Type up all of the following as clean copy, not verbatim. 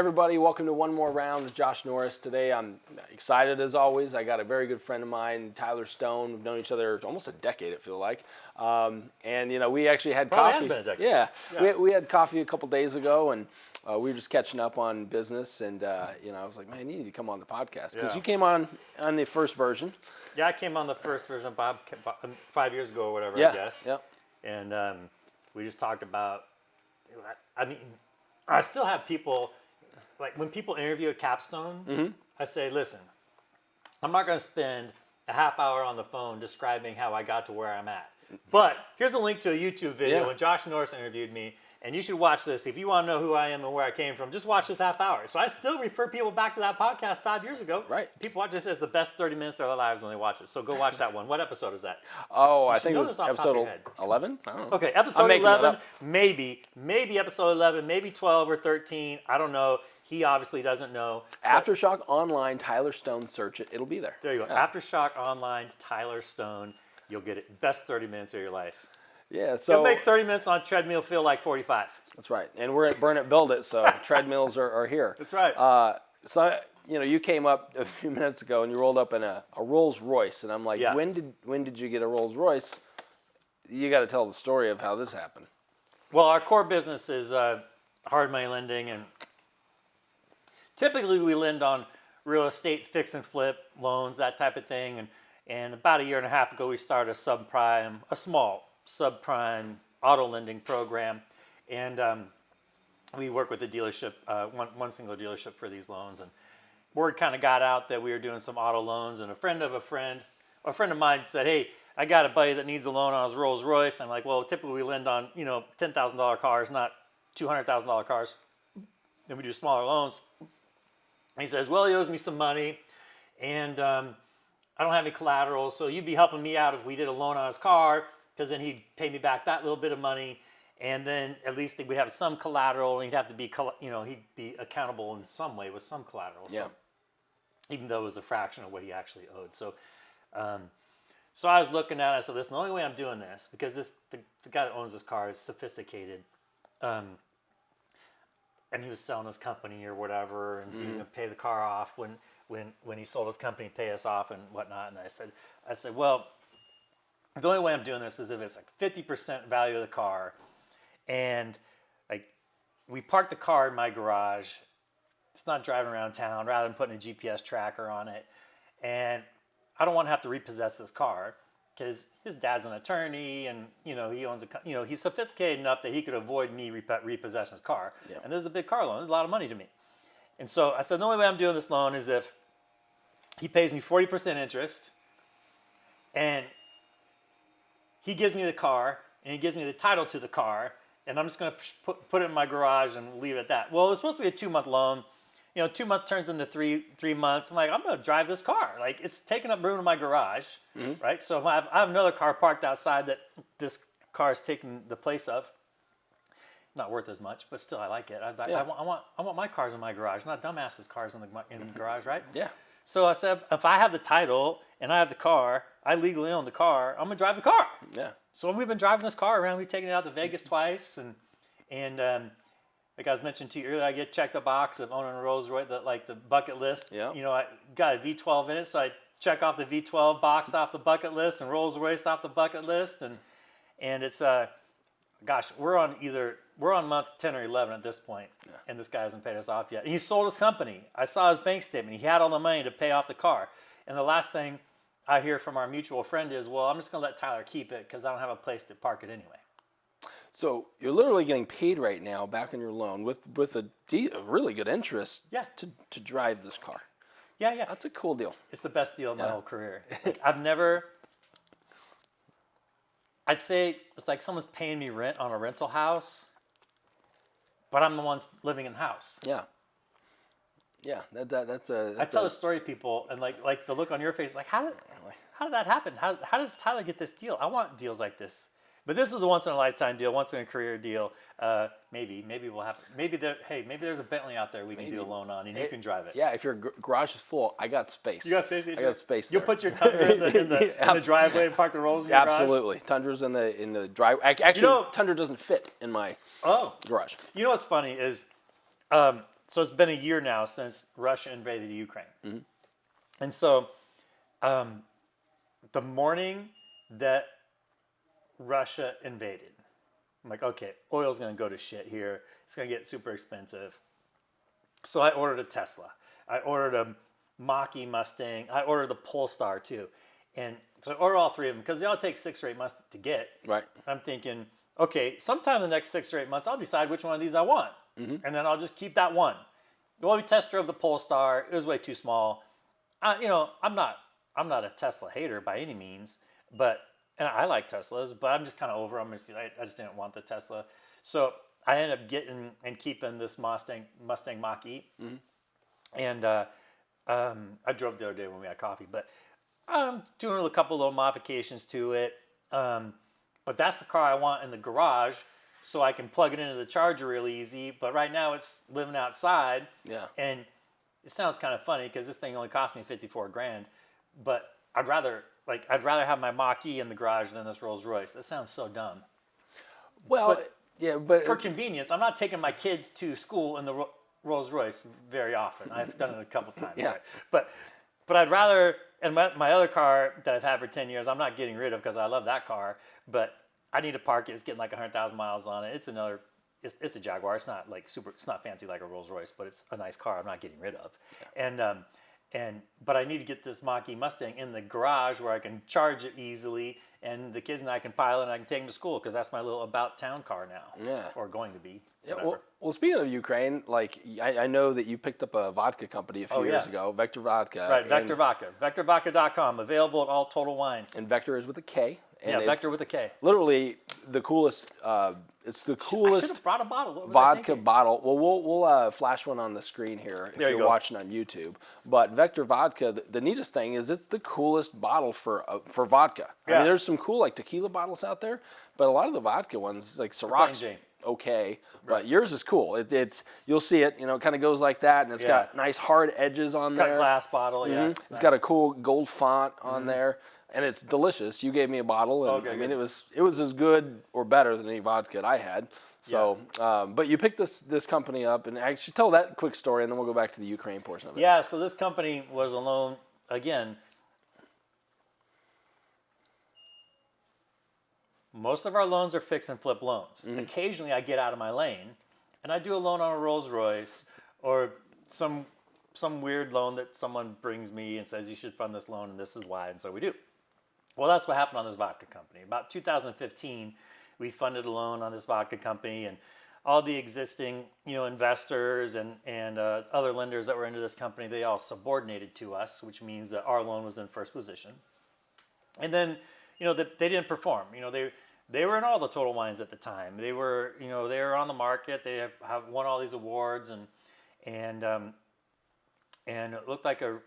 everybody. Welcome to one more round with Josh Norris. Today I'm excited as always. I got a very good friend of mine, Tyler Stone. We've known each other almost a decade, it feels like. And, we actually had Probably coffee. has been a decade. Yeah. We had coffee a couple days ago, and we were just catching up on business. And, I was like, man, you need to come on the podcast. Because you came on the first version. Yeah, I came on the first version, Bob, 5 years ago or whatever, I guess. Yeah. And we just talked about, I still have people, like when people interview at Capstone, I say, listen, I'm not going to spend a half hour on the phone describing how I got to where I'm at. But here's a link to a YouTube video when Josh Norris interviewed me, and you should watch this. If you want to know who I am and where I came from, just watch this half hour. So I still refer people back to that podcast 5 years ago. Right. People watch this as the best 30 minutes of their lives when they watch it. So go watch that one. What episode is that? Oh, I think it was episode 11? I don't know. Okay, episode 11, maybe episode 11, maybe 12 or 13. I don't know. He obviously doesn't know. Aftershock Online, Tyler Stone, search it. It'll be there. There you go. Yeah. Aftershock Online, Tyler Stone. You'll get it. Best 30 minutes of your life. Yeah, so You'll make 30 minutes on a treadmill feel like 45. That's right. And we're at Burn It, Build It, so treadmills are here. That's right. So, you came up a few minutes ago and you rolled up in a Rolls Royce, and I'm like, when did you get a Rolls Royce? You got to tell the story of how this happened. Well, our core business is hard money lending, and typically we lend on real estate fix and flip loans, that type of thing. And about a year and a half ago, we started a small subprime auto lending program, and we work with a dealership, one single dealership for these loans. And word kind of got out that we were doing some auto loans, and a friend of mine said, "Hey, I got a buddy that needs a loan on his Rolls Royce." I'm like, "Well, typically we lend on $10,000 cars, not $200,000 cars, and we do smaller loans." And he says, "Well, he owes me some money, and I don't have any collateral, so you'd be helping me out if we did a loan on his car, because then he'd pay me back that little bit of money, and then at least we'd have some collateral, and he'd have to be, he'd be accountable in some way with some collateral." Yeah. So, even though it was a fraction of what he actually owed. So, so I was looking at it. I said, "Listen, the only way I'm doing this, because the guy that owns this car is sophisticated, and he was selling his company or whatever, and so he was going to pay the car off when he sold his company, pay us off and whatnot." And I said, "Well, the only way I'm doing this is if it's like 50% value of the car, and like we parked the car in my garage. It's not driving around town, rather than putting a GPS tracker on it. And I don't want to have to repossess this car, because his dad's an attorney, and he owns he's sophisticated enough that he could avoid me repossessing his car. Yeah. And this is a big car loan. It's a lot of money to me." And so I said, the only way I'm doing this loan is if he pays me 40% interest, and he gives me the car, and he gives me the title to the car, and I'm just going to put it in my garage and leave it at that. Well, it's supposed to be a 2-month loan. 2 months turns into three months. I'm like, I'm going to drive this car. Like, it's taking up room in my garage, right? So I have another car parked outside that this car is taking the place of. Not worth as much, but still, I like it. I want my cars in my garage, not dumbasses' cars in the garage, right? Yeah. So I said, if I have the title and I have the car, I legally own the car, I'm going to drive the car. Yeah. So we've been driving this car around. We've taken it out to Vegas twice. And like I was mentioning to you earlier, I get checked the box of owning a Rolls Royce, the bucket list. Yeah. I got a V12 in it, so I check off the V12 box off the bucket list and Rolls Royce off the bucket list. And it's, we're on month 10 or 11 at this point, and this guy hasn't paid us off yet. And he sold his company. I saw his bank statement. He had all the money to pay off the car. And the last thing I hear from our mutual friend is, "Well, I'm just going to let Tyler keep it because I don't have a place to park it anyway." So you're literally getting paid right now back on your loan with a really good interest to drive this car. Yeah. That's a cool deal. It's the best deal of my whole career. Like, I'd say it's like someone's paying me rent on a rental house, but I'm the one living in the house. Yeah. Yeah, that's I tell the story to people, and like the look on your face, like how did that happen? How does Tyler get this deal? I want deals like this. But this is a once in a lifetime deal, once in a career deal. Maybe we'll have. Maybe there's a Bentley out there we can do a loan on, and you can drive it. Yeah, if your garage is full, I got space. You got space. I got space. You'll put your Tundra in the driveway and park the Rolls in your garage. Absolutely, Tundra's in the driveway. Actually, Tundra doesn't fit in my garage. You know what's funny is, So it's been a year now since Russia invaded Ukraine. And so the morning that Russia invaded, I'm like, okay, oil's going to go to shit here. It's going to get super expensive. So I ordered a Tesla. I ordered a Mach-E Mustang. I ordered the Polestar too. And so I ordered all three of them because they all take 6 or 8 months to get. Right. I'm thinking, okay, sometime in the next 6 or 8 months, I'll decide which one of these I want. And then I'll just keep that one. Well, we test drove the Polestar. It was way too small. I'm not a Tesla hater by any means, and I like Teslas, but I'm just kind of over them. I just didn't want the Tesla. So I ended up getting and keeping this Mustang Mach-E. And I drove the other day when we had coffee, but I'm doing a couple little modifications to it. But that's the car I want in the garage so I can plug it into the charger real easy. But right now it's living outside. Yeah. And it sounds kind of funny because this thing only cost me 54 grand, but I'd rather have my Mach-E in the garage than this Rolls Royce. That sounds so dumb. Well, but For convenience, I'm not taking my kids to school in the Rolls Royce very often. I've done it a couple times. Yeah. Right? But I'd rather, and my other car that I've had for 10 years, I'm not getting rid of because I love that car, but I need to park it. It's getting like 100,000 miles on it. It's a Jaguar. It's not like it's not fancy like a Rolls Royce, but it's a nice car I'm not getting rid of. Yeah. But I need to get this Mach-E Mustang in the garage where I can charge it easily, and the kids and I can pile it and I can take them to school because that's my little about town car now. Yeah. Or going to be. Yeah, Whatever. well, speaking of Ukraine, like I know that you picked up a vodka company a few years ago, Vector Vodka. Right, Vector Vodka. VectorVodka.com, available at all Total Wines. And Vector is with a K. And Vector with a K. Literally the coolest. It's the I coolest should have brought a bottle. What was I vodka thinking? bottle. Well, we'll flash one on the screen here if There you you're go. watching on YouTube. But Vector Vodka, the neatest thing is it's the coolest bottle for vodka. I Yeah. mean, there's some cool like tequila bottles out there, but a lot of the vodka ones, like Cîroc's, Jane. okay, but yours is cool. It's you'll see it. It kind of goes like that, and it's got nice hard edges on Cut there. glass bottle, yeah. It's got a cool gold font on there, and it's delicious. You gave me a bottle, and Okay, I mean good. it was as good or better than any vodka I had. So, but you picked this company up, and I should tell that quick story, and then we'll go back to the Ukraine portion of it. Yeah, so this company was a loan, again, most of our loans are fix and flip loans. Occasionally I get out of my lane and I do a loan on a Rolls Royce or some weird loan that someone brings me and says you should fund this loan and this is why, and so we do. Well, that's what happened on this vodka company. About 2015, we funded a loan on this vodka company, and all the existing investors and other lenders that were into this company, they all subordinated to us, which means that our loan was in first position. And then they didn't perform. They were in all the Total Wines at the time. They were they were on the market. They have won all these awards, and it looked like a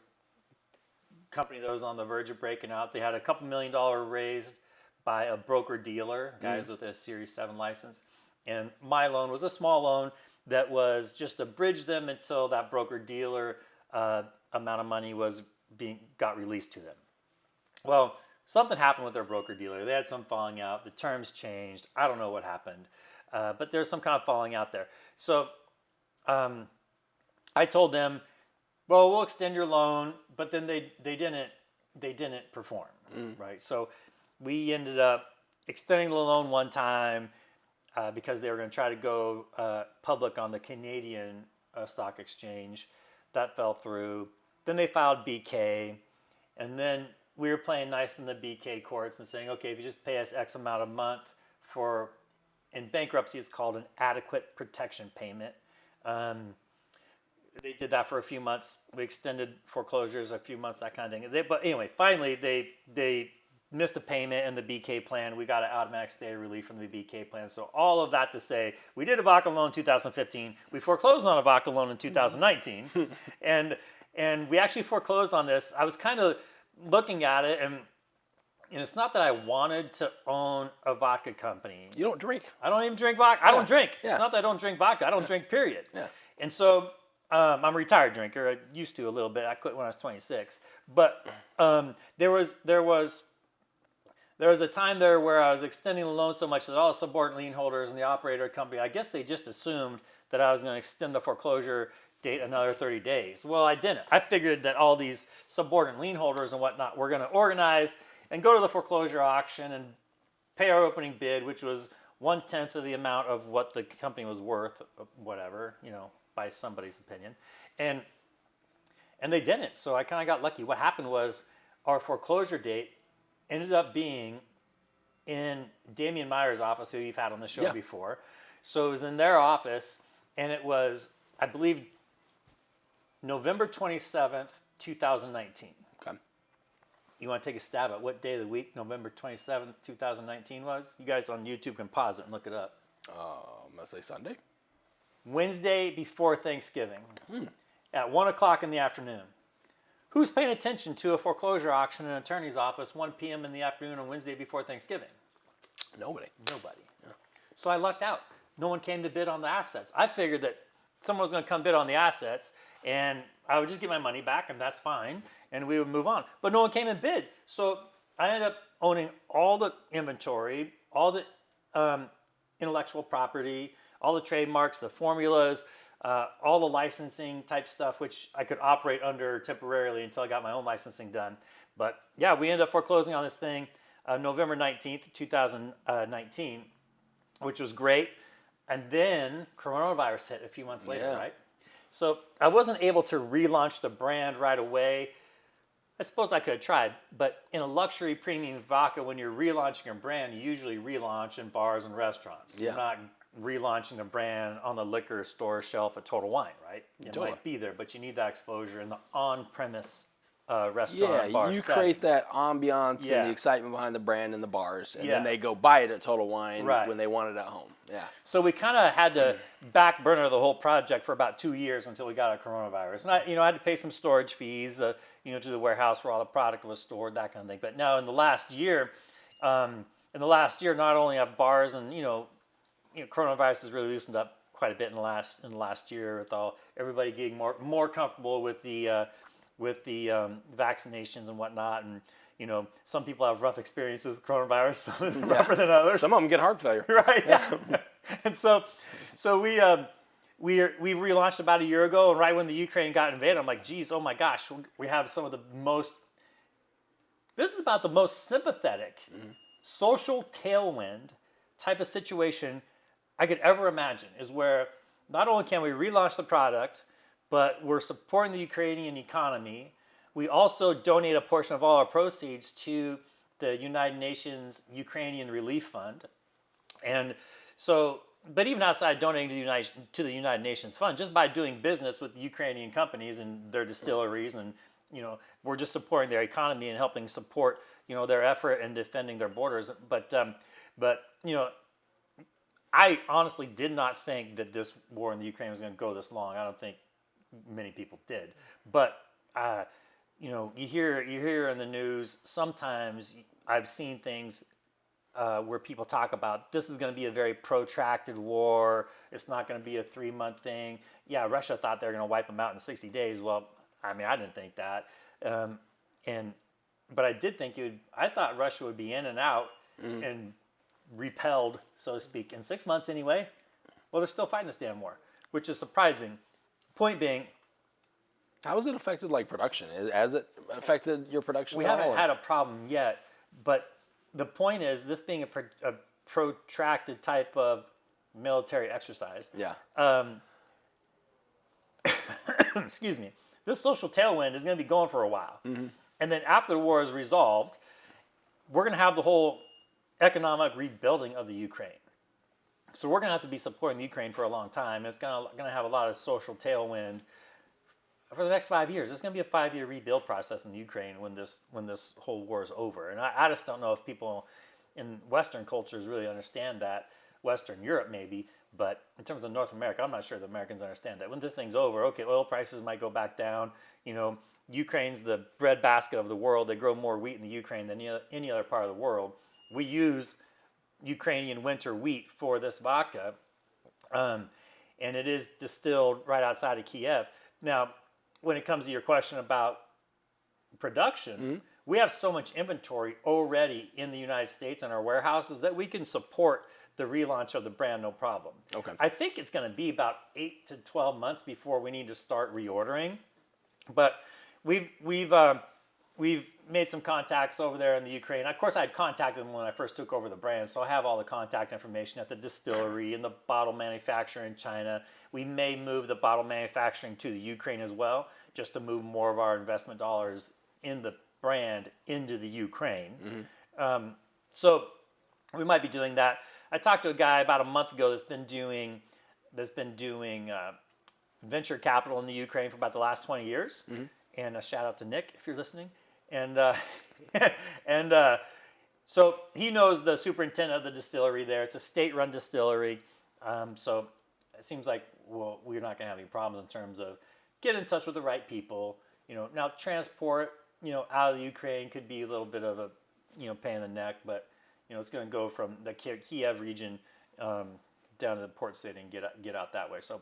company that was on the verge of breaking out. They had a couple $1 million raised by a broker dealer, guys with a Series 7 license. And my loan was a small loan that was just to bridge them until that broker dealer amount of money got released to them. Well, something happened with their broker dealer. They had some falling out. The terms changed. I don't know what happened, but there's some kind of falling out there. So I told them, well, we'll extend your loan, but then they didn't perform, right? So we ended up extending the loan one time because they were going to try to go public on the Canadian stock exchange. That fell through. Then they filed BK, and then we were playing nice in the BK courts and saying, okay, if you just pay us X amount a month in bankruptcy, it's called an adequate protection payment. They did that for a few months. We extended foreclosures a few months, that kind of thing. But anyway, finally, they missed a payment in the BK plan. We got an automatic stay of relief from the BK plan. So all of that to say, we did a vodka loan in 2015. We foreclosed on a vodka loan in 2019. and we actually foreclosed on this. I was kind of looking at it, and it's not that I wanted to own a vodka company. You don't drink. I don't even drink vodka. I don't drink. Yeah. It's not that I don't drink vodka. I don't drink, period. Yeah. And so I'm a retired drinker. I used to a little bit. I quit when I was 26. But there was a time there where I was extending the loan so much that all the subordinate lien holders and the operator company, I guess they just assumed that I was going to extend the foreclosure date another 30 days. Well, I didn't. I figured that all these subordinate lien holders and whatnot were going to organize and go to the foreclosure auction and pay our opening bid, which was 1/10 of the amount of what the company was worth, whatever, by somebody's opinion. And they didn't. So I kind of got lucky. What happened was our foreclosure date ended up being in Damian Meyer's office, who you've had on the show before. So it was in their office, and it was, I believe, November 27th, 2019. Okay. You want to take a stab at what day of the week November 27th, 2019 was? You guys on YouTube can pause it and look it up. I'm going to say Sunday. Wednesday before Thanksgiving at 1 o'clock in the afternoon. Who's paying attention to a foreclosure auction in an attorney's office 1 p.m. in the afternoon on Wednesday before Thanksgiving? Nobody. Yeah. So I lucked out. No one came to bid on the assets. I figured that someone was going to come bid on the assets, and I would just get my money back, and that's fine, and we would move on. But no one came and bid. So I ended up owning all the inventory, all the intellectual property, all the trademarks, the formulas, all the licensing type stuff, which I could operate under temporarily until I got my own licensing done. But yeah, we ended up foreclosing on this thing November 19th, 2019, which was great. And then coronavirus hit a few months later, right? So I wasn't able to relaunch the brand right away. I suppose I could have tried, but in a luxury premium vodka, when you're relaunching a brand, you usually relaunch in bars and restaurants. Yeah. You're not relaunching a brand on the liquor store shelf at Total Wine, right? It Totally. might be there, but you need that exposure in the on-premise restaurant bar you setting. create that ambiance and Yeah. the excitement behind the brand in the bars, and Yeah. then they go buy it at Total Wine Right. when they want it at home. Yeah. So we kind of had to back burner the whole project for about 2 years until we got a coronavirus. And I had to pay some storage fees, to the warehouse where all the product was stored, that kind of thing. But now in the last year, not only have bars and coronavirus has really loosened up quite a bit in the last year with everybody getting more comfortable with the vaccinations and whatnot, and some people have rough experiences with coronavirus, some is rougher than others. Some of them get heart failure. Right. Yeah. And so we relaunched about a year ago, and right when the Ukraine got invaded, I'm like, geez, oh my gosh, we have some of the most. This is about the most sympathetic, social tailwind type of situation I could ever imagine. Is where not only can we relaunch the product, but we're supporting the Ukrainian economy. We also donate a portion of all our proceeds to the United Nations Ukrainian Relief Fund. And so, but even outside donating to the United Nations Fund, just by doing business with the Ukrainian companies and their distilleries, and we're just supporting their economy and helping support their effort in defending their borders. But I honestly did not think that this war in the Ukraine was going to go this long. I don't think many people did. But you hear in the news sometimes. I've seen things where people talk about this is going to be a very protracted war. It's not going to be a 3-month thing. Yeah, Russia thought they were going to wipe them out in 60 days. Well, I mean, I didn't think that. But I did think I thought Russia would be in and out and repelled, so to speak, in 6 months anyway. Well, they're still fighting this damn war, which is surprising. Point being, how has it affected production? Has it affected your production? We haven't had a problem yet, but the point is, this being a protracted type of military exercise. Yeah. Excuse me. This social tailwind is going to be going for a while, and then after the war is resolved, we're going to have the whole economic rebuilding of the Ukraine. So we're going to have to be supporting the Ukraine for a long time. It's going to have a lot of social tailwind for the next 5 years. It's going to be a 5-year rebuild process in the Ukraine when this whole war is over. And I just don't know if people in Western cultures really understand that. Western Europe maybe, but in terms of North America, I'm not sure the Americans understand that. When this thing's over, okay, oil prices might go back down. Ukraine's the breadbasket of the world. They grow more wheat in the Ukraine than any other part of the world. We use Ukrainian winter wheat for this vodka, and it is distilled right outside of Kiev. Now, when it comes to your question about production, we have so much inventory already in the United States in our warehouses that we can support the relaunch of the brand, no problem. Okay. I think it's going to be about 8 to 12 months before we need to start reordering, but we've made some contacts over there in the Ukraine. Of course, I had contacted them when I first took over the brand, so I have all the contact information at the distillery and the bottle manufacturer in China. We may move the bottle manufacturing to the Ukraine as well, just to move more of our investment dollars in the brand into the Ukraine. So we might be doing that. I talked to a guy about a month ago that's been doing venture capital in the Ukraine for about the last 20 years. And a shout out to Nick if you're listening. And so he knows the superintendent of the distillery there. It's a state-run distillery. So it seems like we're not going to have any problems in terms of getting in touch with the right people. Now transport out of the Ukraine could be a little bit of a pain in the neck, but it's going to go from the Kiev region down to the port city and get out that way. So.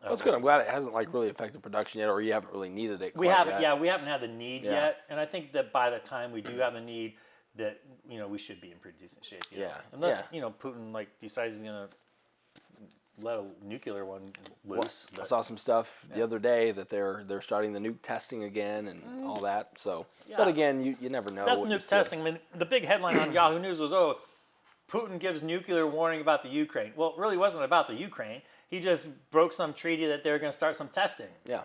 That's good. I'm glad it hasn't really affected production yet, or you haven't really needed it. We haven't. Yeah, we haven't had the need Yeah. yet, and I think that by the time we do have the need, that we should be in pretty decent shape. Yeah. Unless Putin decides he's gonna let a nuclear one loose. I saw some stuff the other day that they're starting the nuke testing again and all that. So, but again, you never know. That's what you nuke see. testing. I mean, the big headline on Yahoo News was, Putin gives nuclear warning about the Ukraine. Well, it really wasn't about the Ukraine. He just broke some treaty that they were going to start some testing. Yeah.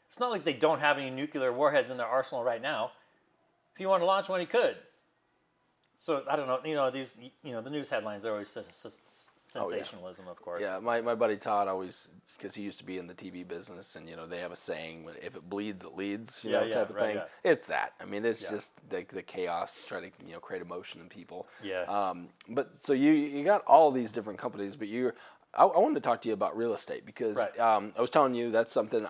It's not like they don't have any nuclear warheads in their arsenal right now. If he wanted to launch one, he could. So I don't know. These the news headlines are always sensationalism, of course. Yeah, my buddy Todd always, because he used to be in the TV business, and they have a saying, if it bleeds, it leads, type of thing. Yeah. It's that. I mean, it's just the chaos to try to create emotion in people. Yeah. But so you got all these different companies, but I wanted to talk to you about real estate because I was telling you that's something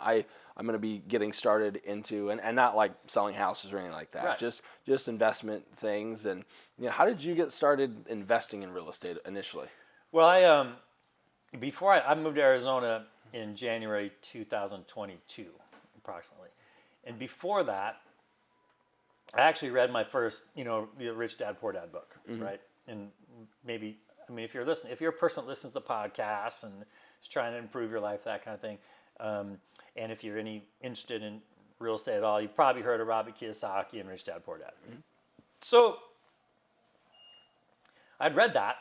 I'm going to be getting started into, and not like selling houses or anything like that. Right. Just investment things. And how did you get started investing in real estate initially? Well, before I moved to Arizona in January 2022, approximately, and before that, I actually read my first, the Rich Dad Poor Dad book, right? And maybe, if you're a person that listens to podcasts and is trying to improve your life, that kind of thing, and if you're interested in real estate at all, you've probably heard of Robert Kiyosaki and Rich Dad Poor Dad. So I'd read that.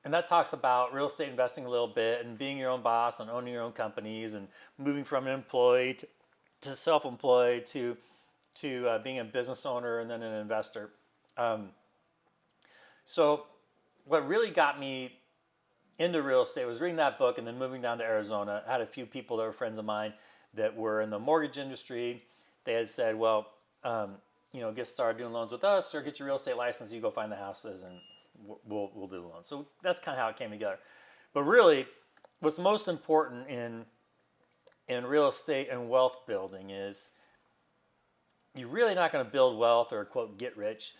And that talks about real estate investing a little bit and being your own boss and owning your own companies and moving from an employee to self-employed to being a business owner and then an investor. So what really got me into real estate was reading that book and then moving down to Arizona. I had a few people that were friends of mine that were in the mortgage industry. They had said, well, get started doing loans with us or get your real estate license. You go find the houses and we'll do the loan. So that's kind of how it came together. But really, what's most important in real estate and wealth building is you're really not going to build wealth or, quote, get rich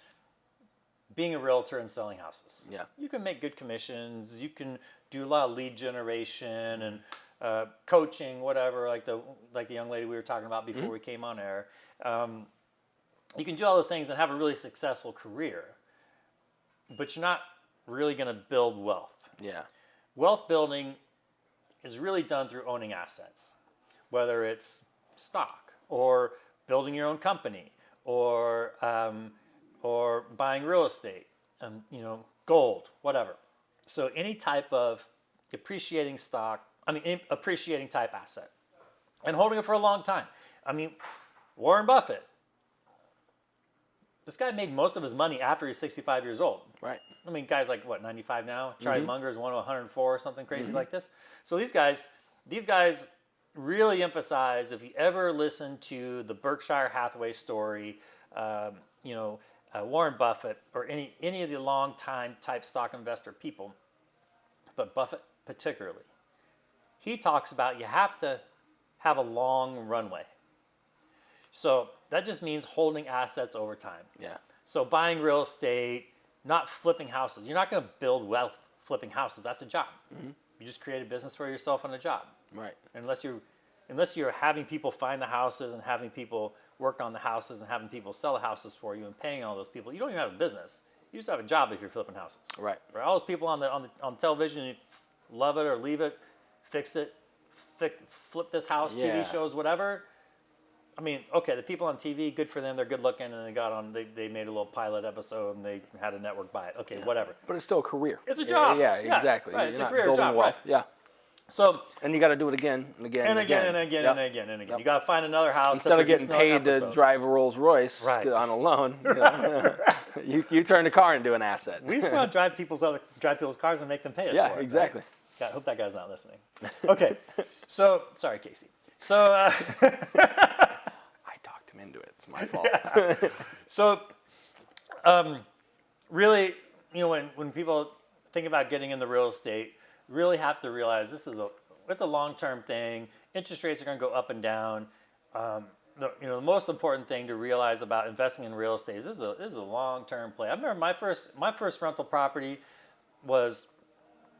being a realtor and selling houses. Yeah. You can make good commissions. You can do a lot of lead generation and coaching, whatever, like the young lady we were talking about before we came on air. You can do all those things and have a really successful career. But you're not really going to build wealth. Yeah. Wealth building is really done through owning assets, whether it's stock or building your own company or buying real estate, gold, whatever. So any type of appreciating type asset and holding it for a long time. Warren Buffett. This guy made most of his money after he's 65 years old. Right. Guys like 95 now. Charlie Munger is 104 or something crazy like this. So these guys really emphasize, if you ever listen to the Berkshire Hathaway story, Warren Buffett or any of the long time type stock investor people, but Buffett particularly, he talks about you have to have a long runway. So that just means holding assets over time. Yeah. So buying real estate, not flipping houses. You're not going to build wealth flipping houses. That's a job. You just create a business for yourself on a job. Right. Unless you're having people find the houses and having people work on the houses and having people sell the houses for you and paying all those people, you don't even have a business. used to have a job if you're flipping houses. Right. All those people on television, you love it or leave it, fix it, flip this house, Yeah. TV shows, whatever. I mean, okay, the people on TV, good for them. They're good looking, and they made a little pilot episode, and they had a network buy it. Okay, whatever. But it's still a career. It's a job. Yeah, exactly. Right, You're it's a not career building job. wealth. Right. Yeah. So And you got to do it again and again and again and again and Yep. again and again. Yep. You got to find another house. Instead of getting paid to drive a Rolls Royce on a loan, you turn the car into an asset. We just want to drive people's cars and make them pay us Yeah, for it. exactly. Right? God, I hope that guy's not listening. Okay, so sorry, Casey. So I talked him into it. It's my fault. so really, when people think about getting into real estate, really have to realize it's a long-term thing. Interest rates are going to go up and down. The most important thing to realize about investing in real estate is this is a long-term play. I remember my first rental property was,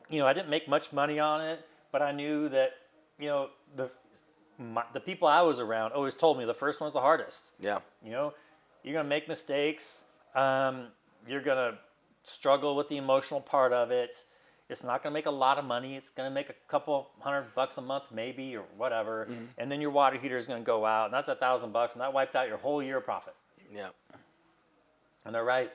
I didn't make much money on it, but I knew that, the people I was around always told me the first one's the hardest. Yeah. You're going to make mistakes. You're going to struggle with the emotional part of it. It's not going to make a lot of money. It's going to make a couple $100 a month maybe or whatever. Mm-hmm. And then your water heater is going to go out, and that's $1,000, and that wiped out your whole year of profit. Yeah. And they're right.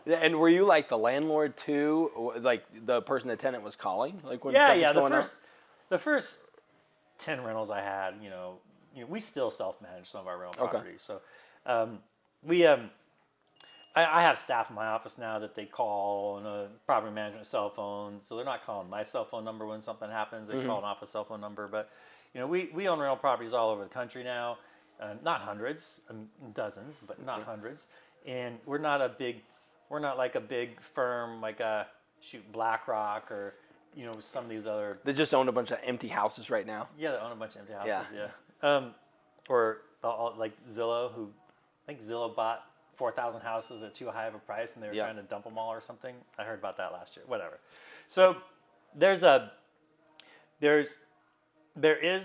And were you like the landlord too? Like the person the tenant was calling? Like when The first 10 rentals I had, we still self-manage some of our rental properties. So I have staff in my office now that they call on a property management cell phone. So they're not calling my cell phone number when something happens. They call an office cell phone number. But, we own rental properties all over the country now. Not hundreds, dozens, but not hundreds. And we're not like a big firm like BlackRock or, some of these other. They just own a bunch of empty houses right now. Yeah, they own a bunch of empty houses. Yeah. Or like Zillow, who I think Zillow bought 4,000 houses at too high of a price, and they were trying to dump them all or something. I heard about that last year. Whatever. So there is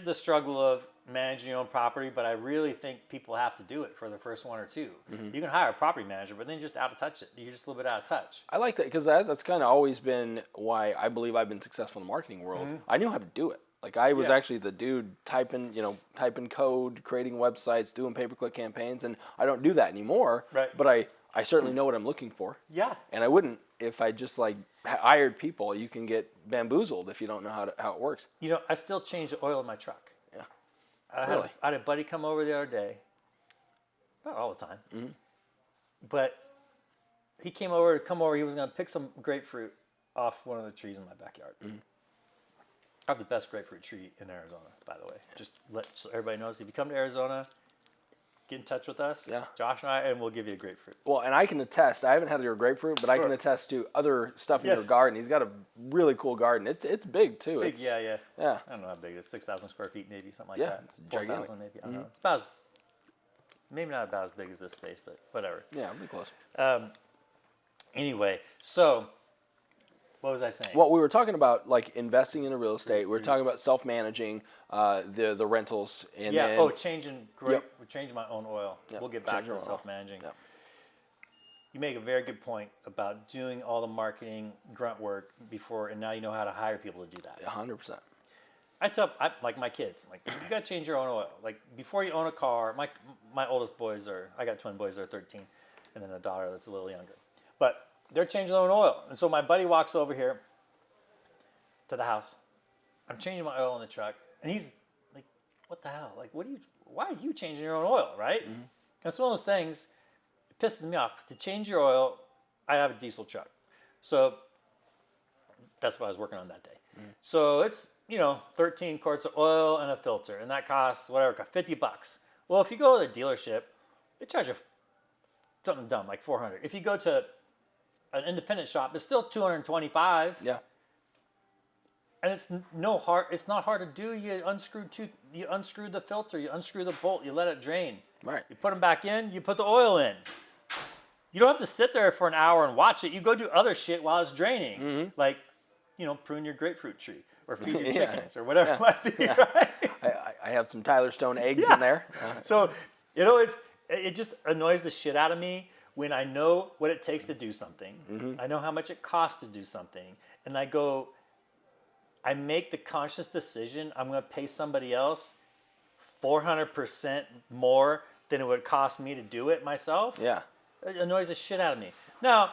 the struggle of managing your own property, but I really think people have to do it for the first one or two. Mm-hmm. You can hire a property manager, but then you're just out of touch. You're just a little bit out of touch. I like that because that's kind of always been why I believe I've been successful in the marketing world. Mm-hmm. I knew how to do it. Like I was actually the dude typing code, creating websites, doing pay-per-click campaigns, and I don't do that anymore. Right. But I certainly know what I'm looking for. Yeah. And I wouldn't if I just hired people. You can get bamboozled if you don't know how it works. I still change the oil in my truck. Yeah. I had a buddy come over the other day. Not all the time. Mm-hmm. But he came over. He was going to pick some grapefruit off one of the trees in my backyard. Mm-hmm. I have the best grapefruit tree in Arizona, by the way. Just so everybody knows, if you come to Arizona, get in touch with us, Josh and I, and we'll give you a grapefruit. Well, and I can attest, I haven't had your grapefruit, but I can attest to other stuff in your garden. He's got a really cool garden. It's big, too. It's big, yeah. I don't know how big it is, 6,000 square feet maybe, something like that. It's gigantic. 4,000 maybe, I don't know. It's about maybe not about as big as this space, but whatever. Yeah, it'll be close. Anyway, so what was I saying? Well, we were talking about investing in real estate. We were talking about self-managing the rentals. And then, changing my own oil. Yep. We'll get back to self-managing. Yep. You make a very good point about doing all the marketing grunt work before, and now you know how to hire people to do that. 100%. I tell my kids, you got to change your own oil. Before you own a car, my oldest boys I got twin boys that are 13, and then a daughter that's a little younger. But they're changing their own oil. And so my buddy walks over here to the house. I'm changing my oil in the truck. And he's like, what the hell? Why are you changing your own oil, right? Mm-hmm. And it's one of those things, it pisses me off. To change your oil, I have a diesel truck. So that's what I was working on that day. Mm-hmm. So it's, 13 quarts of oil and a filter. And that costs, $50. Well, if you go to the dealership, they charge you something dumb, like $400. If you go to an independent shop, it's still $225. Yeah. And it's not hard to do. You unscrew the filter, you unscrew the bolt, you let it drain. Right. You put them back in, you put the oil in. You don't have to sit there for an hour and watch it. You go do other shit while it's draining. Mm-hmm. Prune your grapefruit tree or feed your chickens or whatever it might be, right? I have some Tyler Stone eggs in there. So, it's it just annoys the shit out of me when I know what it takes to do something. Mm-hmm. I know how much it costs to do something, and I make the conscious decision I'm going to pay somebody else 400% more than it would cost me to do it myself. Yeah. It annoys the shit out of me. Now,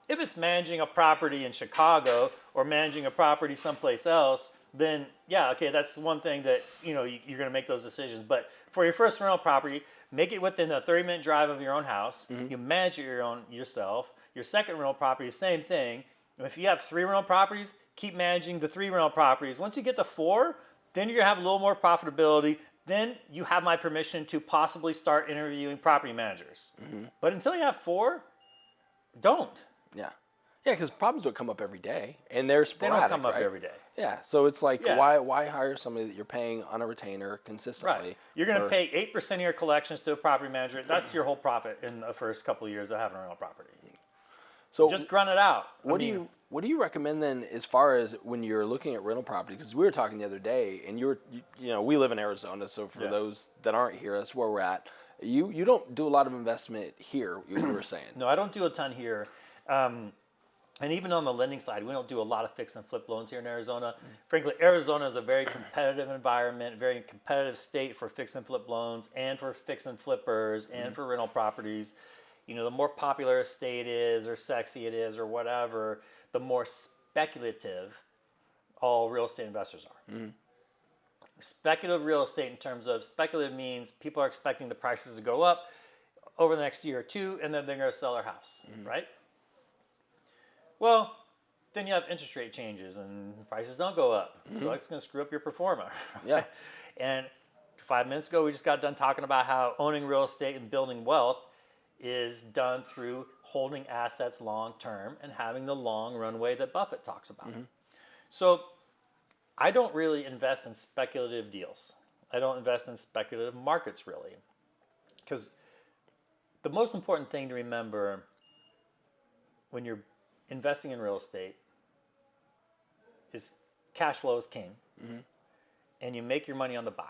if it's managing a property in Chicago or managing a property someplace else, then yeah, okay, that's one thing that you're going to make those decisions. But for your first rental property, make it within a 30-minute drive of your own house. Mm-hmm. You manage it yourself. Your second rental property, same thing. And if you have 3 rental properties, keep managing the 3 rental properties. Once you get to 4, then you're going to have a little more profitability. Then you have my permission to possibly start interviewing property managers. Mm-hmm. But until you have 4, don't. Yeah. Yeah, because problems don't come up every day, and they're They sporadic, don't come up right? every day. Yeah, so it's like, Yeah. why hire somebody that you're paying on a retainer consistently? Right. You're going to pay 8% of your collections to a property manager. That's your whole profit in the first couple of years of having a rental property. So Just grunt it out. what do you recommend then, as far as when you're looking at rental property? Because we were talking the other day, and we live in Arizona, so for those that aren't here, that's where we're at. You don't do a lot of investment here. You were saying. No, I don't do a ton here. And even on the lending side, we don't do a lot of fix and flip loans here in Arizona. Frankly, Arizona is a very competitive environment, very competitive state for fix and flip loans and for fix and flippers and for rental properties. The more popular a state is or sexy it is or whatever, the more speculative all real estate investors are. Mm-hmm. Speculative real estate, in terms of speculative, means people are expecting the prices to go up over the next year or two, and then they're going to sell their house, right? Well, then you have interest rate changes and prices don't go up. So that's going to screw up your performer. Yeah. And 5 minutes ago, we just got done talking about how owning real estate and building wealth is done through holding assets long term and having the long runway that Buffett talks about. So I don't really invest in speculative deals. I don't invest in speculative markets, really. Because the most important thing to remember when you're investing in real estate is cash flow is king, and you make your money on the buy.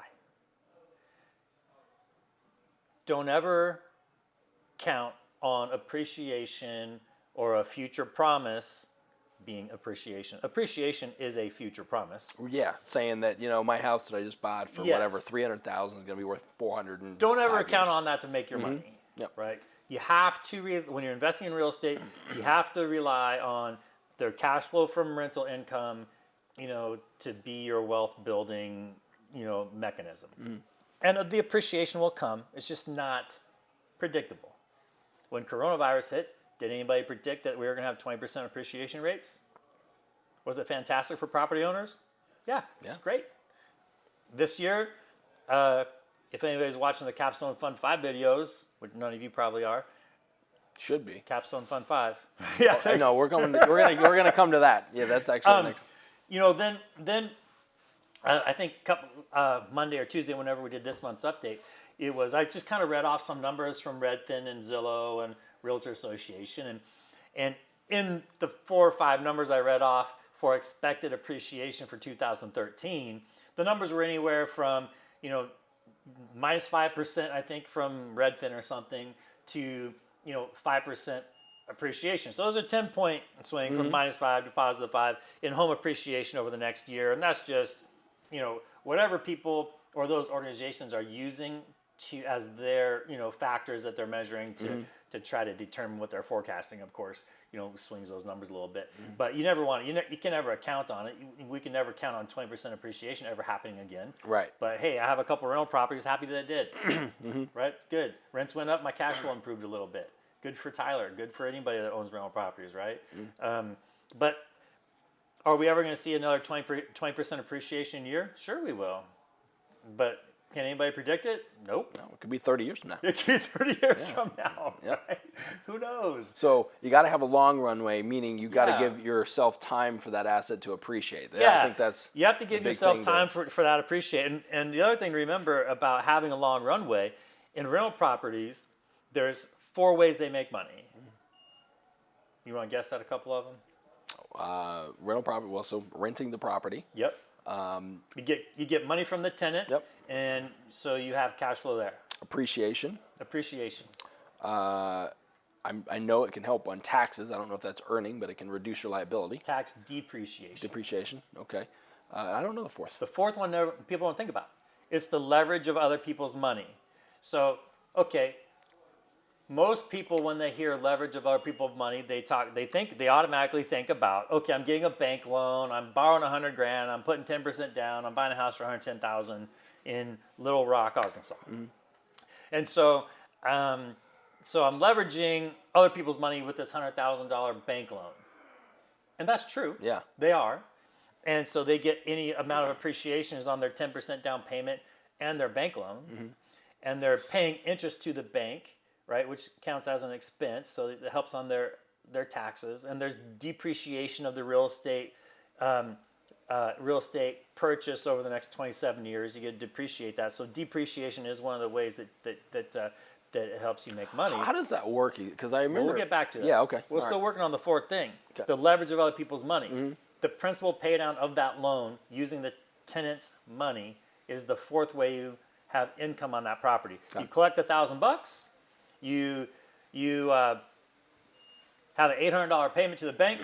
Don't ever count on appreciation or a future promise being appreciation. Appreciation is a future promise. Yeah, saying that my house that I just bought for whatever $300,000 is going to be worth $400. Don't ever count on that to make your money. Yep. Right? You have to when you're investing in real estate, you have to rely on their cash flow from rental income, to be your wealth building, mechanism. And the appreciation will come. It's just not predictable. When coronavirus hit, did anybody predict that we were going to have 20% appreciation rates? Was it fantastic for property owners? Yeah, it's great. This year, if anybody's watching the Capstone Fund 5 videos, which none of you probably are, should be Capstone Fund 5. Yeah, I know we're gonna come to that. Yeah, that's actually next. Then I think Monday or Tuesday, whenever we did this month's update, I just kind of read off some numbers from Redfin and Zillow and Realtor Association, and in the 4 or 5 numbers I read off for expected appreciation for 2013, the numbers were anywhere from minus 5%, I think, from Redfin or something, to 5% appreciation. So those are 10-point swing from minus 5 to positive 5 in home appreciation over the next year, and that's just whatever people or those organizations are using as their factors that they're measuring to try to determine what they're forecasting. Of course, swings those numbers a little bit, but you never want to. You can never count on it. We can never count on 20% appreciation ever happening again. Right. But hey, I have a couple rental properties. Happy that it did. Right. Good. Rents went up. My cash flow improved a little bit. Good for Tyler. Good for anybody that owns rental properties. Right. But are we ever going to see another 20% appreciation year? Sure, we will. But can anybody predict it? Nope. No, it could be 30 years from now. It could be 30 years from now. Yep. Right? Who knows? So you got to have a long runway, meaning you got to give yourself time for that asset to appreciate. Yeah, I think that's you have to give yourself time for that appreciate. And the other thing to remember about having a long runway in rental properties, there's 4 ways they make money. You want to guess at a couple of them? rental property. Well, so renting the property. Yep. You get money from the tenant. Yep. And so you have cash flow there. Appreciation. Appreciation. I know it can help on taxes. I don't know if that's earning, but it can reduce your liability. Tax depreciation. Depreciation. Okay. I don't know the fourth. The fourth one people don't think about. It's the leverage of other people's money. So, okay, most people when they hear leverage of other people's money, they automatically think about, okay, I'm getting a bank loan, I'm borrowing $100,000, I'm putting 10% down, I'm buying a house for $110,000 in Little Rock, Arkansas. Mm-hmm. And so I'm leveraging other people's money with this $100,000 bank loan. And that's true. Yeah. They are. And so they get any amount of appreciation is on their 10% down payment and their bank loan. Mm-hmm. And they're paying interest to the bank, right, which counts as an expense. So it helps on their taxes. And there's depreciation of the real estate purchase over the next 27 years. You get to depreciate that. So depreciation is one of the ways that it helps you make money. How does that work? Because I remember. We'll get back to it. Yeah, okay. We're still working on the fourth thing, okay. The leverage of other people's money. Mm-hmm. The principal pay down of that loan using the tenant's money is the fourth way you have income on that property. Okay. You collect $1,000. You have an $800 payment to the bank.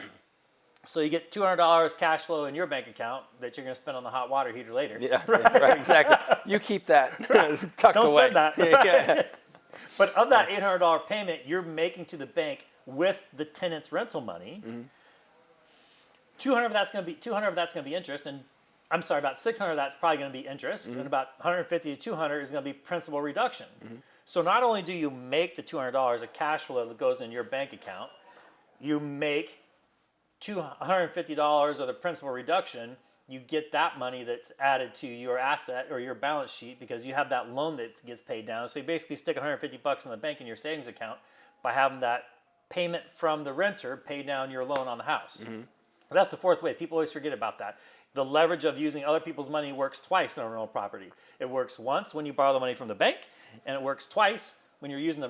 So you get $200 cash flow in your bank account that you're going to spend on the hot water heater later. Yeah, right, exactly. You keep that tucked Don't away. Don't spend that. Yeah. But of that $800 payment you're making to the bank with the tenant's rental money, mm-hmm. 200 of that's going to be interest, and I'm sorry, about 600 of that's probably going to be interest, mm-hmm. and about 150 to 200 is going to be principal reduction. Mm-hmm. So not only do you make the $200 of cash flow that goes in your bank account, you make $150 of the principal reduction. You get that money that's added to your asset or your balance sheet because you have that loan that gets paid down. So you basically stick $150 in the bank in your savings account by having that payment from the renter pay down your loan on the house. Mm-hmm. That's the fourth way. People always forget about that. The leverage of using other people's money works twice in a rental property. It works once when you borrow the money from the bank, and it works twice when you're using the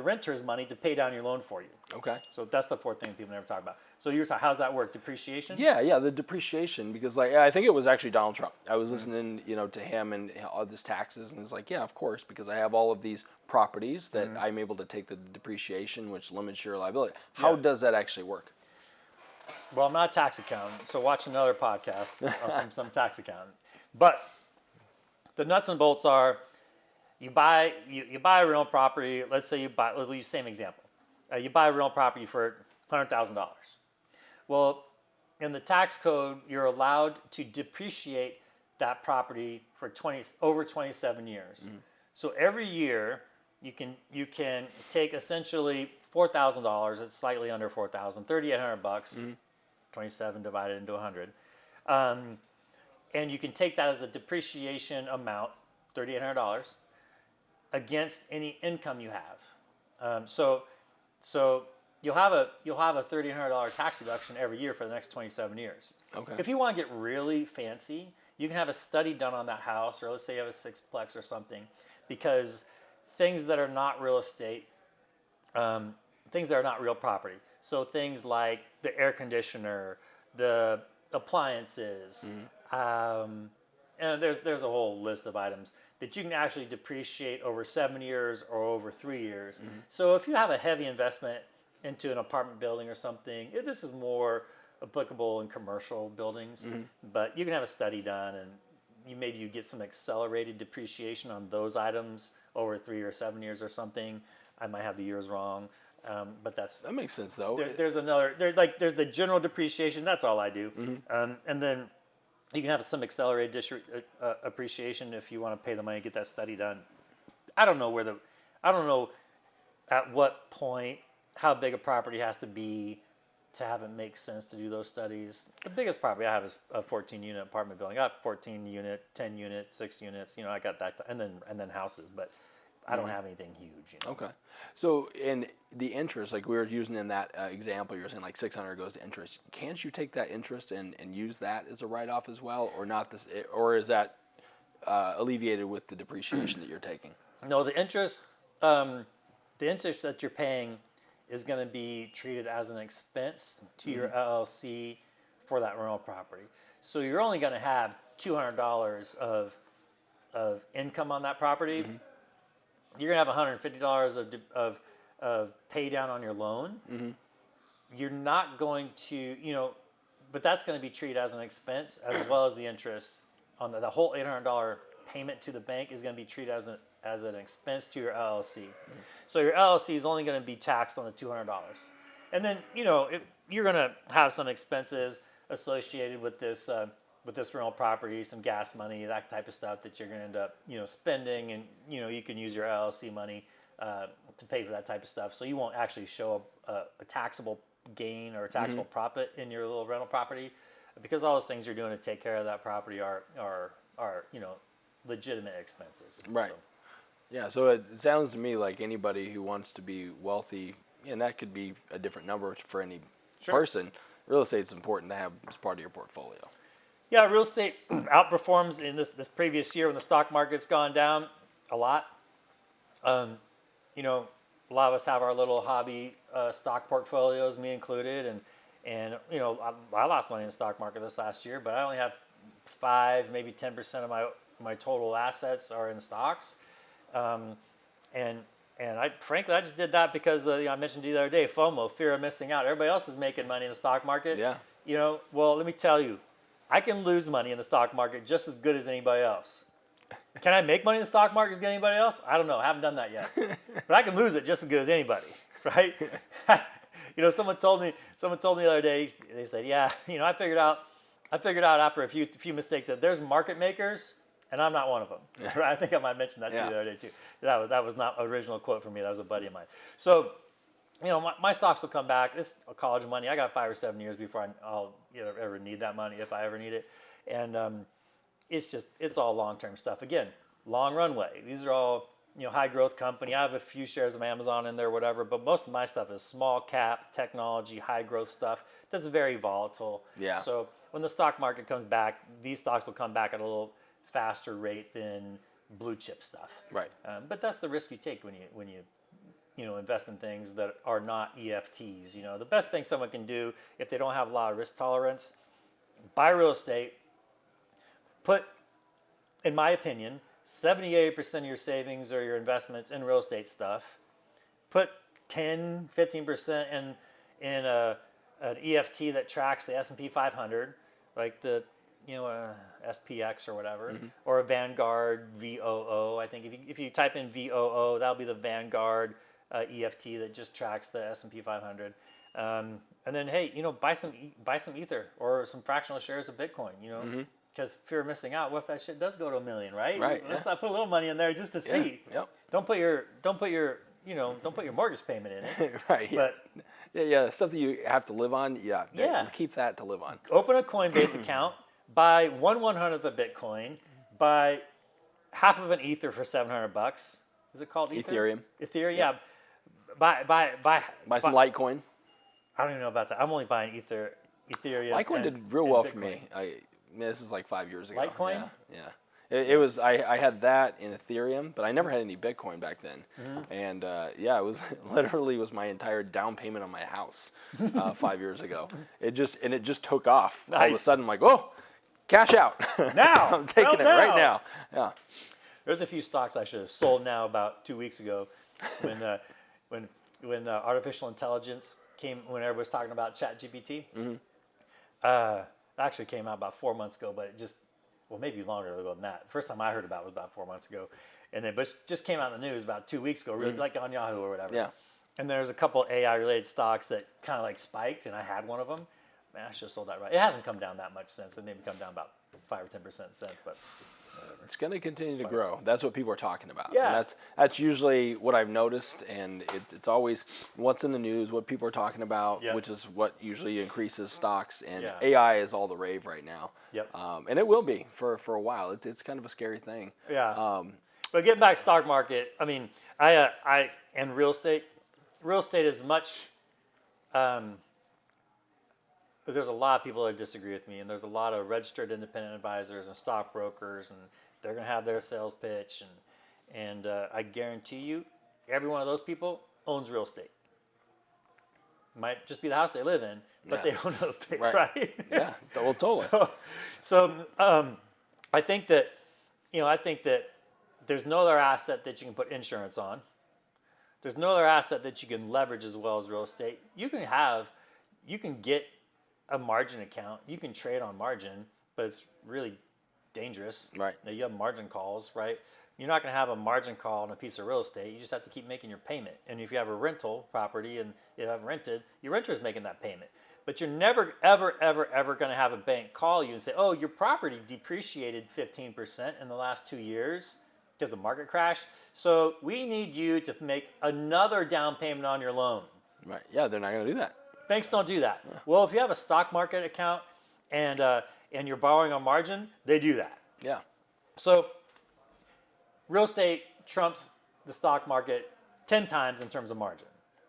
renter's money to pay down your loan for you. Okay. So that's the fourth thing people never talk about. So you're talking, how's that work? Depreciation? Yeah, the depreciation, because I think it was actually Donald Trump. I was listening, to him and all this taxes, and it's like, yeah, of course, because I have all of these properties that I'm able to take the depreciation, which limits your liability. How does that actually work? Well, I'm not a tax accountant, so watch another podcast from some tax accountant. But the nuts and bolts are, you buy a rental property. Let's say let's use the same example. You buy a rental property for $100,000. Well, in the tax code, you're allowed to depreciate that property for over 27 years. Mm-hmm. So every year, you can take essentially $4,000. It's slightly under $4,000, $3,800. Mm-hmm. 27 divided into 100, and you can take that as a depreciation amount, $3,800, against any income you have. So you'll have a $3,800 tax deduction every year for the next 27 years. Okay. If you want to get really fancy, you can have a study done on that house, or let's say you have a sixplex or something, because things that are not real estate, things that are not real property. So things like the air conditioner, the appliances, mm-hmm. And there's a whole list of items that you can actually depreciate over 7 years or over 3 years. Mm-hmm. So if you have a heavy investment into an apartment building or something, this is more applicable in commercial buildings, mm-hmm. but you can have a study done and you get some accelerated depreciation on those items over 3 or 7 years or something. I might have the years wrong. But that makes sense though. There's the general depreciation. That's all I do, mm-hmm. And then you can have some accelerated appreciation if you want to pay the money to get that study done. I don't know at what point how big a property has to be to have it make sense to do those studies. The biggest property I have is a 14-unit apartment building. I got 14-unit, 10 units, 6 units. I got that, and then houses, but I don't have anything huge. Okay. So in the interest, like we were using in that example, you're saying like 600 goes to interest. Can't you take that interest and use that as a write-off as well, or not this, or is that alleviated with the depreciation that you're taking? No, the interest that you're paying is going to be treated as an expense to your LLC for that rental property. So you're only going to have $200 of income on that property. Mm-hmm. you're gonna have $150 of pay down on your loan. You're not going to, but that's going to be treated as an expense as well as the interest on the whole $800 payment to the bank is going to be treated as an expense to your LLC. So your LLC is only going to be taxed on the $200, and then you're going to have some expenses associated with this rental property, some gas money, that type of stuff that you're going to end up spending, and you can use your LLC money to pay for that type of stuff. So you won't actually show a taxable gain or a taxable profit in your little rental property, because all those things you're doing to take care of that property are legitimate expenses. Right. So. Yeah. So it sounds to me like anybody who wants to be wealthy, and that could be a different number for any person. Real estate's important to have as part of your portfolio. Yeah, real estate outperforms in this previous year when the stock market's gone down a lot. A lot of us have our little hobby stock portfolios, me included, and I lost money in the stock market this last year, but I only have 5, maybe 10% of my total assets are in stocks, and I frankly just did that because I mentioned to you the other day, FOMO, fear of missing out. Everybody else is making money in the stock market. Yeah. Well, let me tell you, I can lose money in the stock market just as good as anybody else. Can I make money in the stock market as good as anybody else? I don't know. I haven't done that yet. But I can lose it just as good as anybody, right? Someone told me the other day, they said, yeah, I figured out after a few mistakes that there's market makers, and I'm not one of them. Yeah. Right? I think I might mention that to you the other day too. That was not an original quote from me. That was a buddy of mine. So, my stocks will come back. This college money, I got 5 or 7 years before I'll ever need that money, if I ever need it. And it's all long-term stuff. Again, long runway. These are all, high growth company. I have a few shares of Amazon in there, whatever, but most of my stuff is small cap, technology, high growth stuff that's very volatile. Yeah. So when the stock market comes back, these stocks will come back at a little faster rate than blue chip stuff. Right. But that's the risk you take when you invest in things that are not EFTs. The best thing someone can do if they don't have a lot of risk tolerance, buy real estate. Put, in my opinion, 70-80% of your savings or your investments in real estate stuff. Put 10, 15% in an EFT that tracks the S&P 500, like the SPX or whatever, or a Vanguard VOO. I think if you type in VOO, that'll be the Vanguard EFT that just tracks the S&P 500. And then buy some Ether or some fractional shares of Bitcoin. Because fear of missing out. What if that shit does go to $1 million, right? Right. Let's not put a little money in there just to see. Yep. Don't put your mortgage payment in it. Right. But yeah, stuff that you have to live on. Yeah. Keep that to live on. Open a Coinbase account. Buy 1/100th of Bitcoin. Buy half of an Ether for $700. Is it called Ether? Ethereum. Yeah. Buy some Litecoin. I don't even know about that. I'm only buying Ethereum. Litecoin did real well for me. This is like 5 years ago. Litecoin? Yeah. It was. I had that in Ethereum, but I never had any Bitcoin back then. And it was literally my entire down payment on my house 5 years ago. It just took off. Nice. All of a sudden, I'm like, oh, cash out now. I'm taking it right now. Yeah. There's a few stocks I should have sold now about 2 weeks ago, when artificial intelligence came, when everybody was talking about ChatGPT. Actually came out about 4 months ago, but it maybe longer ago than that. The first time I heard about it was about 4 months ago, but it just came out in the news about 2 weeks ago, really, like on Yahoo or whatever. Yeah. And there's a couple AI related stocks that kind of like spiked, and I had one of them. Man, I should have sold that right. It hasn't come down that much since. It maybe come down about 5 or 10% since, but it's going to continue to grow. That's what people are talking about. Yeah. And that's usually what I've noticed, and it's always what's in the news, what people are talking about, which is what usually increases stocks. And AI is all the rave right now. Yep. And it will be for a while. It's kind of a scary thing. Yeah. But getting back to stock market, I mean, I and real estate is much. There's a lot of people that disagree with me, and there's a lot of registered independent advisors and stockbrokers, and they're going to have their sales pitch, and I guarantee you, every one of those people owns real estate. Might just be the house they live in, but they own real estate, right? Yeah, well, totally. So I think that There's no other asset that you can put insurance on. There's no other asset that you can leverage as well as real estate. You can get a margin account. You can trade on margin, but it's really dangerous. Right. Now, you have margin calls, right? You're not going to have a margin call on a piece of real estate. You just have to keep making your payment. And if you have a rental property and you haven't rented, your renter is making that payment. But you're never, ever, ever, ever going to have a bank call you and say, oh, your property depreciated 15% in the last 2 years because the market crashed. So we need you to make another down payment on your loan. Right. Yeah, they're not going to do that. Banks don't do that. Yeah. Well, if you have a stock market account and you're borrowing on margin, they do that. Yeah. So real estate trumps the stock market 10 times in terms of margin.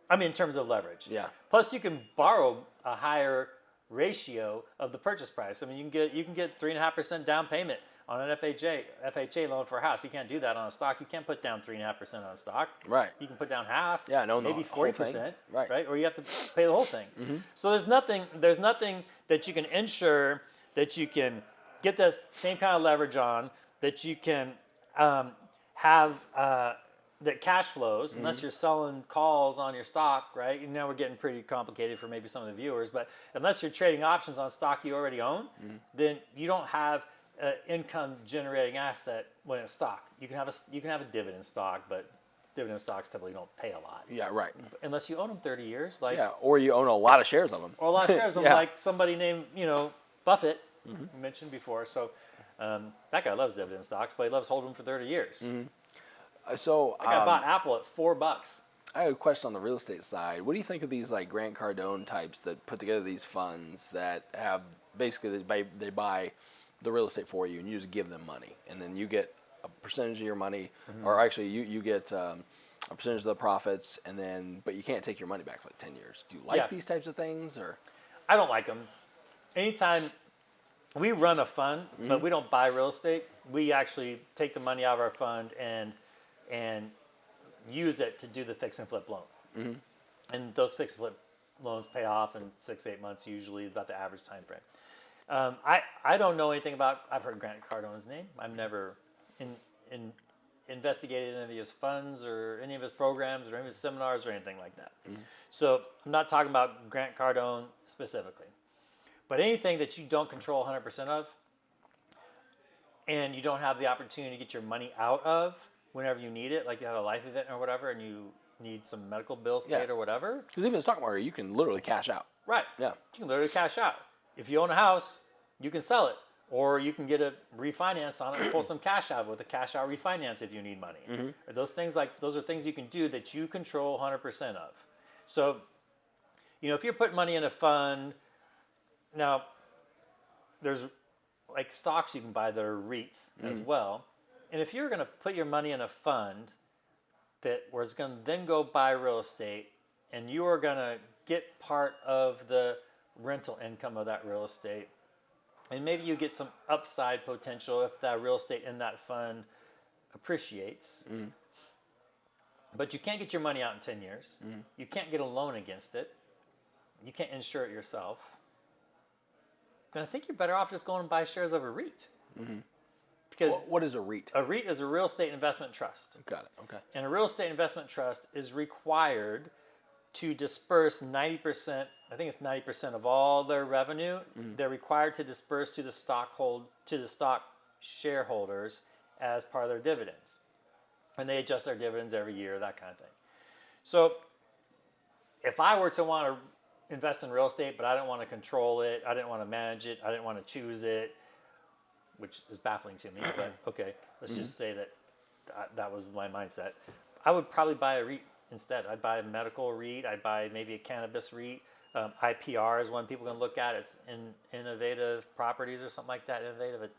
I mean, in terms of leverage. Yeah. Plus, you can borrow a higher ratio of the purchase price. I mean, you can get 3.5% down payment on an FHA loan for a house. You can't do that on a stock. You can't put down 3.5% on stock. Right. You can put down half. Yeah, no, maybe 40%. Right. Or you have to pay the whole thing. Mm-hmm. So there's nothing that you can insure that you can get the same kind of leverage on, that you can have that cash flows, unless you're selling calls on your stock, right? And now we're getting pretty complicated for maybe some of the viewers, but unless you're trading options on stock you already own, then you don't have an income generating asset when it's stock. You can have a dividend stock, but dividend stocks typically don't pay a lot. Yeah, right. Unless you own them 30 years, or you own a lot of shares of them. Or a lot of shares of them, like somebody named Buffett, you mentioned before. So that guy loves dividend stocks, but he loves holding them for 30 years. So that guy bought Apple at $4. I have a question on the real estate side. What do you think of these like Grant Cardone types that put together these funds that have basically they buy the real estate for you and you just give them money and then you get a percentage of your money, or actually you get a percentage of the profits, and then but you can't take your money back for like 10 years. Do you like these types of things, or? I don't like them. Anytime we run a fund, but we don't buy real estate, we actually take the money out of our fund and use it to do the fix and flip loan. And those fix and flip loans pay off in 6 to 8 months, usually about the average time frame. I don't know anything about. I've heard Grant Cardone's name. I've never investigated any of his funds or any of his programs or any of his seminars or anything like that. So I'm not talking about Grant Cardone specifically. But anything that you don't control 100% of, and you don't have the opportunity to get your money out of whenever you need it, like you have a life event or whatever, and you need some medical bills paid or whatever. Because even in the stock market, you can literally cash out. Right. Yeah. You can literally cash out. If you own a house, you can sell it, or you can get a refinance on it and pull some cash out with a cash out refinance if you need money. Or those are things you can do that you control 100% of. So, if you're putting money in a fund, now there's like stocks you can buy that are REITs as well. And if you're going to put your money in a fund that was going to then go buy real estate, and you are going to get part of the rental income of that real estate, and maybe you get some upside potential if that real estate in that fund appreciates, but you can't get your money out in 10 years. You can't get a loan against it. You can't insure it yourself. Then I think you're better off just going and buy shares of a REIT. Because what is a REIT? A REIT is a real estate investment trust. Got it. Okay. And a real estate investment trust is required to disperse 90%. I think it's 90% of all their revenue. They're required to disperse to the stock shareholders as part of their dividends, and they adjust their dividends every year, that kind of thing. So, if I were to want to invest in real estate, but I didn't want to control it, I didn't want to manage it, I didn't want to choose it, which is baffling to me, but okay, let's just say that was my mindset. I would probably buy a REIT instead. I'd buy a medical REIT. I'd buy maybe a cannabis REIT. IPR is one people can look at. It's innovative properties or something like that, innovative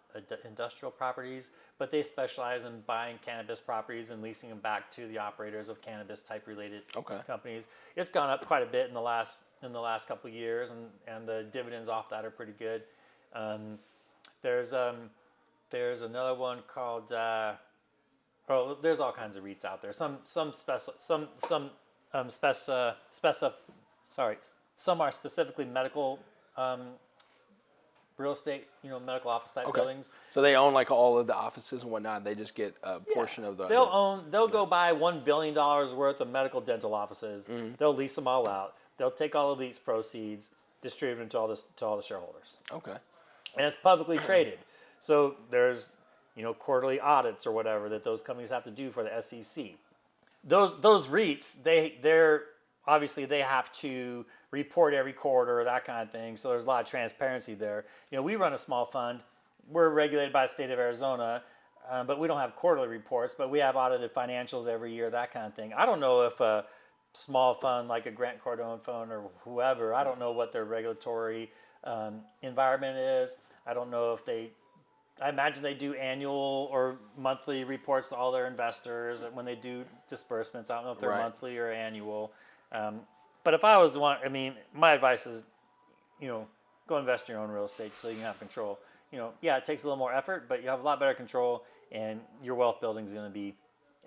industrial properties. But they specialize in buying cannabis properties and leasing them back to the operators of cannabis type related companies. It's gone up quite a bit in the last couple of years, and the dividends off that are pretty good. There's another one called. There's all kinds of REITs out there. Some are specifically medical real estate, medical office type buildings. So they own like all of the offices and whatnot. They just get a portion of the. They'll go buy $1 billion worth of medical dental offices. They'll lease them all out. They'll take all of these proceeds, distribute them to all the shareholders. Okay. And it's publicly traded. So there's, quarterly audits or whatever that those companies have to do for the SEC. Those REITs, they're obviously they have to report every quarter, that kind of thing. So there's a lot of transparency there. We run a small fund. We're regulated by the state of Arizona, but we don't have quarterly reports, but we have audited financials every year, that kind of thing. I don't know if a small fund like a Grant Cardone fund or whoever, I don't know what their regulatory environment is. I don't know if I imagine they do annual or monthly reports to all their investors when they do disbursements. I don't know if they're monthly or annual. But if I was one, my advice is, go invest in your own real estate so you can have control. It takes a little more effort, but you have a lot better control, and your wealth building is going to be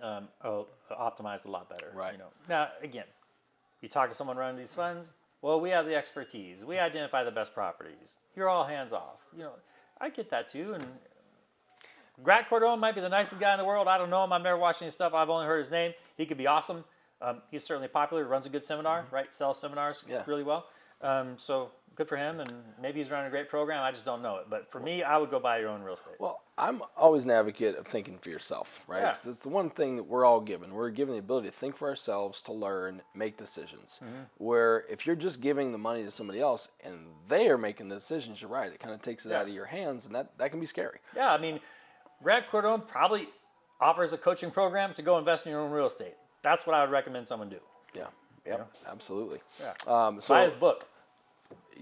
optimized a lot better. Right. Now, again, you talk to someone running these funds. Well, we have the expertise. We identify the best properties. You're all hands off. I get that too. And Grant Cardone might be the nicest guy in the world. I don't know him. I've never watched any stuff. I've only heard his name. He could be awesome. He's certainly popular. Runs a good seminar, right? Sells seminars really well. So good for him. And maybe he's running a great program. I just don't know it. But for me, I would go buy your own real estate. Well, I'm always an advocate of thinking for yourself, right? Yeah. 'Cause it's the one thing that we're all given. We're given the ability to think for ourselves, to learn, make decisions. Where if you're just giving the money to somebody else and they are making the decisions, you're right. It kind of takes it out of your hands, and that can be scary. Yeah, Grant Cardone probably offers a coaching program to go invest in your own real estate. That's what I would recommend someone do. Yeah. Yep. Absolutely. Yeah. So buy his book.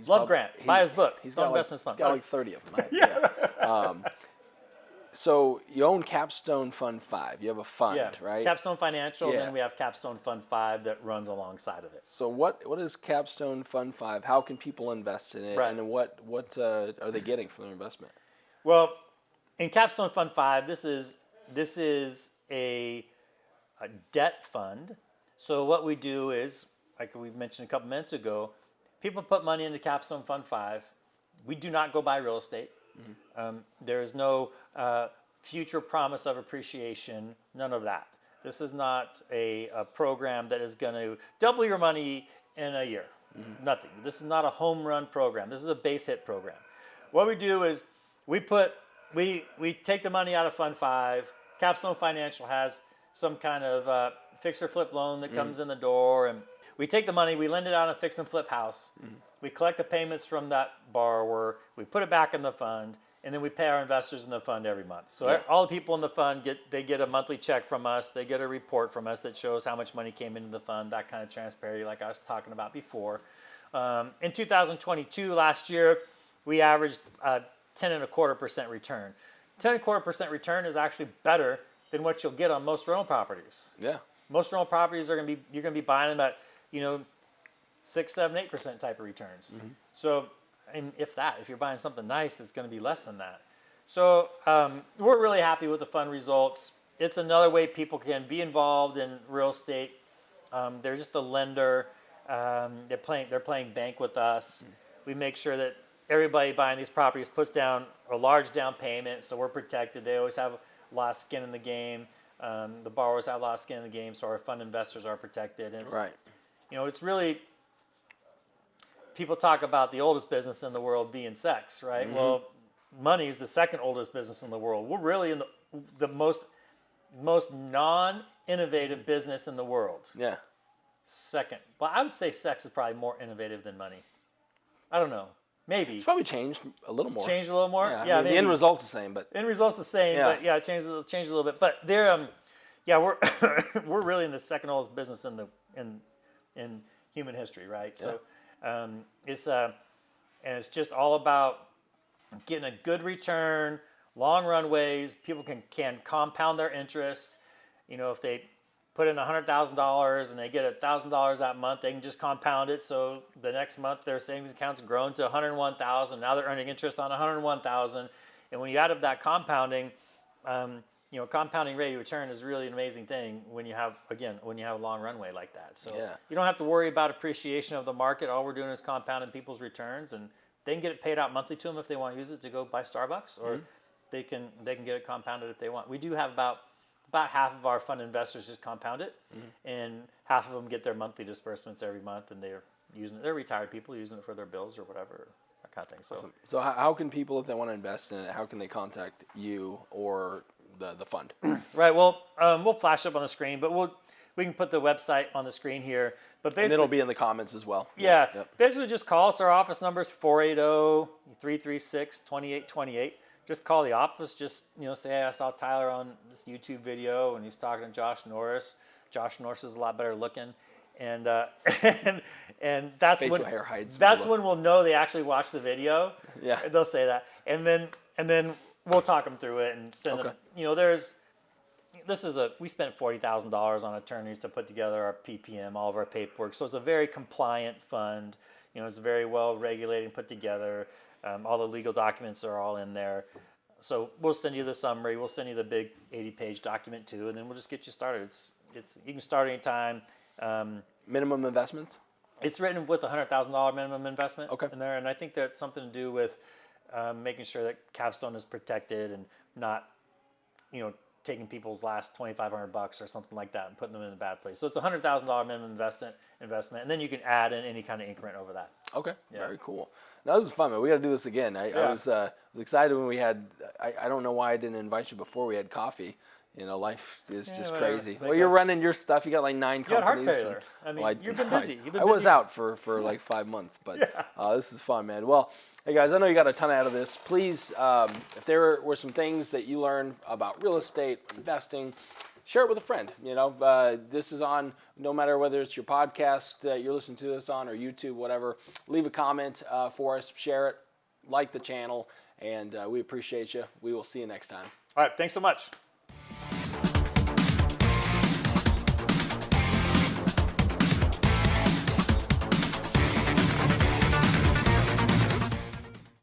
Love Grant. Buy his book. He's Don't got invest in his fund. He's got like 30 of them. Yeah. So you own Capstone Fund 5. You have a fund, right? Capstone Financial, and then we have Capstone Fund 5 that runs alongside of it. So what is Capstone Fund 5? How can people invest in it? Right. And what are they getting from their investment? Well, in Capstone Fund 5, this is a debt fund. So what we do is, like we mentioned a couple minutes ago, people put money into Capstone Fund 5. We do not go buy real estate. There is no future promise of appreciation, none of that. This is not a program that is going to double your money in a year. Nothing. This is not a home run program. This is a base hit program. What we do is we take the money out of Fund 5. Capstone Financial has some kind of fix or flip loan that comes in the door, and we take the money, we lend it on a fix and flip house. We collect the payments from that borrower, we put it back in the fund, and then we pay our investors in the fund every month. So all the people in the fund get a monthly check from us. They get a report from us that shows how much money came into the fund, that kind of transparency like I was talking about before. In 2022, last year, we averaged 10.25% return. 10.25% return is actually better than what you'll get on most rental properties. Yeah. Most rental properties you're going to be buying them at 6, 7, 8% type of returns. So, and if you're buying something nice, it's going to be less than that. So we're really happy with the fund results. It's another way people can be involved in real estate. They're just a lender. They're playing bank with us. We make sure that everybody buying these properties puts down a large down payment, so we're protected. They always have a lot of skin in the game. The borrowers have a lot of skin in the game, so our fund investors are protected. And it's, it's really, people talk about the oldest business in the world being sex, right? Well, money is the second oldest business in the world. We're really in the most non-innovative business in the world. Yeah. Second. Well, I would say sex is probably more innovative than money. I don't know. Maybe. It's probably changed a little more. Changed a little more? Yeah, maybe. The end result's the same, but... End result's the same, but it changed a little bit. But they're, we're we're really in the second oldest business in human history, right? So it's just all about getting a good return, long runways. People can compound their interest. If they put in $100,000 and they get $1,000 that month, they can just compound it. So the next month their savings account's grown to $101,000. Now they're earning interest on $101,000. And when you add up that compounding, compounding rate of return is really an amazing thing when you have a long runway like that. So you don't have to worry about appreciation of the market. All we're doing is compounding people's returns, and they can get it paid out monthly to them if they want to use it to go buy Starbucks, or they can get it compounded if they want. We do have about half of our fund investors just compound it, and half of them get their monthly disbursements every month, and they're retired people using it for their bills or whatever, that kind of thing. So, awesome. So how can people, if they want to invest in it, how can they contact you or the fund? right. Well, we'll flash up on the screen, but we can put the website on the screen here. But basically, And it'll be in the comments as well. Yeah. Yep. Basically, just call us. Our office number is 480-336-2828. Just call the office. Just say, hey, I saw Tyler on this YouTube video, and he's talking to Josh Norris. Josh Norris is a lot better looking, and and that's Facial when hair hides when we'll know they actually watched the video. Yeah. They'll say that, and then we'll talk them through it and send them. We spent $40,000 on attorneys to put together our PPM, all of our paperwork. So it's a very compliant fund. It's very well regulated and put together. All the legal documents are all in there. So we'll send you the summary. We'll send you the big 80-page document too, and then we'll just get you started. You can start anytime. Minimum investments? It's written with a $100,000 minimum investment in there, and I think that's something to do with making sure that Capstone is protected and not, taking people's last $2,500 or something like that and putting them in a bad place. So it's a $100,000 minimum investment, and then you can add in any kind of increment over that. Okay, very cool. That was fun, man. We got to do this again. I was excited when we had. I don't know why I didn't invite you before we had coffee. Life is just crazy. Well, you're running your stuff. You got like 9 companies. You got heart failure. You've been busy. I was out for like 5 months, but this is fun, man. Well, hey guys, I know you got a ton out of this. Please, if there were some things that you learned about real estate, investing, share it with a friend. This is on, no matter whether it's your podcast you're listening to this on or YouTube, whatever. Leave a comment for us, share it, like the channel, and we appreciate you. We will see you next time. All right, thanks so much.